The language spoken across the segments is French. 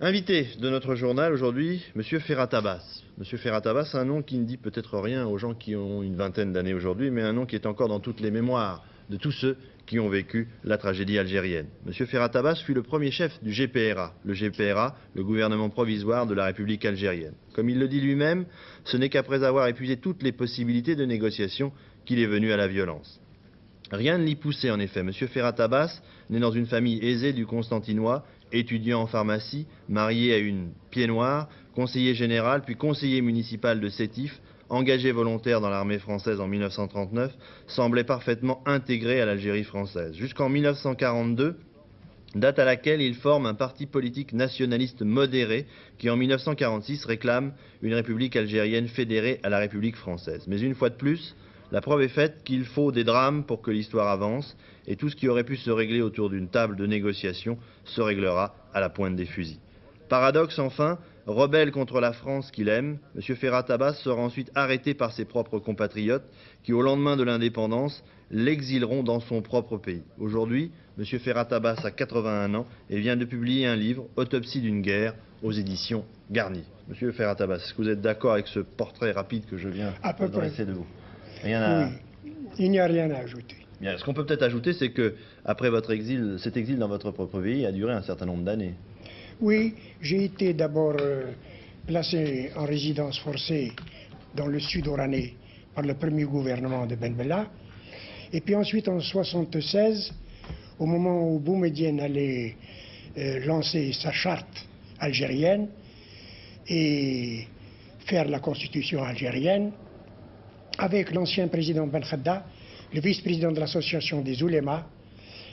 Invité de notre journal aujourd'hui, Monsieur Ferhat Abbas. Monsieur Ferhat Abbas, un nom qui ne dit peut-être rien aux gens qui ont une vingtaine d'années aujourd'hui, mais un nom qui est encore dans toutes les mémoires de tous ceux qui ont vécu la tragédie algérienne. Monsieur Ferhat Abbas fut le premier chef du GPRA. Le GPRA, le gouvernement provisoire de la République algérienne. Comme il le dit lui-même, ce n'est qu'après avoir épuisé toutes les possibilités de négociation qu'il est venu à la violence. Rien ne l'y poussait en effet. Monsieur Ferhat Abbas, né dans une famille aisée du Constantinois, étudiant en pharmacie, marié à une pied-noire, conseiller général puis conseiller municipal de Sétif, engagé volontaire dans l'armée française en 1939, semblait parfaitement intégré à l'Algérie française. Jusqu'en 1942, date à laquelle il forme un parti politique nationaliste modéré qui en 1946 réclame une république algérienne fédérée à la République française. Mais une fois de plus, la preuve est faite qu'il faut des drames pour que l'histoire avance, et tout ce qui aurait pu se régler autour d'une table de négociation se réglera à la pointe des fusils. Paradoxe enfin, rebelle contre la France qu'il aime, M. Ferhat Abbas sera ensuite arrêté par ses propres compatriotes qui, au lendemain de l'indépendance, l'exileront dans son propre pays. Aujourd'hui, M. Ferhat Abbas a 81 ans et vient de publier un livre, Autopsie d'une guerre, aux éditions Garnier. M. Ferhat Abbas, est-ce que vous êtes d'accord avec ce portrait rapide que je viens de dresser de vous? Rien à... Oui, il n'y a rien à ajouter. Bien, ce qu'on peut peut-être ajouter, c'est que après votre exil, cet exil dans votre propre pays a duré un certain nombre d'années. Oui, j'ai été d'abord placé en résidence forcée dans le sud oranais par le premier gouvernement de Ben Bella. Et puis ensuite, en 1976, au moment où Boumedienne allait lancer sa charte algérienne et faire la constitution algérienne, avec l'ancien président Ben Khadda, le vice-président de l'association des oulémas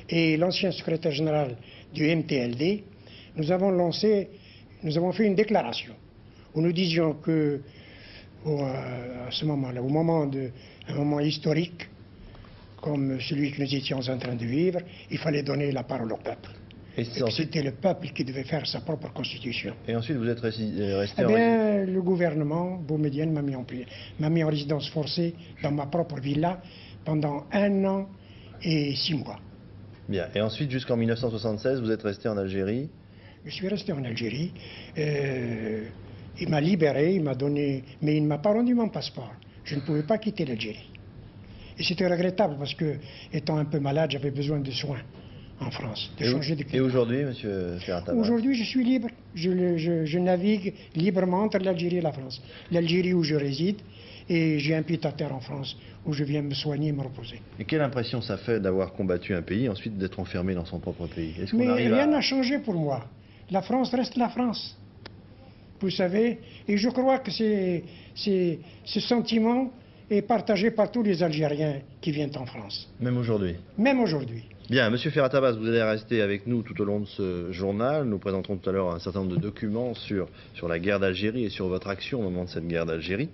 et l'ancien secrétaire général du MTLD, nous avons fait une déclaration où nous disions que, à ce moment-là, un moment historique, comme celui que nous étions en train de vivre, il fallait donner la parole au peuple. Et c'était le peuple qui devait faire sa propre constitution. Et ensuite, vous êtes resté le gouvernement Boumedienne m'a mis en résidence forcée dans ma propre villa pendant 1 an et 6 mois. Bien. Et ensuite, jusqu'en 1976, vous êtes resté en Algérie? Je suis resté en Algérie. Il m'a libéré, il m'a donné... Mais il ne m'a pas rendu mon passeport. Je ne pouvais pas quitter l'Algérie. Et c'était regrettable parce que, étant un peu malade, j'avais besoin de soins en France, de changer de climat. Et aujourd'hui, monsieur Ferhat Abbas? Aujourd'hui, je suis libre. Je navigue librement entre l'Algérie et la France. L'Algérie où je réside, et j'ai un pied-à-terre en France où je viens me soigner et me reposer. Et quelle impression ça fait d'avoir combattu un pays, ensuite d'être enfermé dans son propre pays? Mais rien n'a changé pour moi. La France reste la France. Vous savez, et je crois que ce sentiment est partagé par tous les Algériens qui viennent en France. Même aujourd'hui? Même aujourd'hui. Bien, monsieur Ferhat Abbas, vous allez rester avec nous tout au long de ce journal. Nous présenterons tout à l'heure un certain nombre de documents sur la guerre d'Algérie et sur votre action au moment de cette guerre d'Algérie.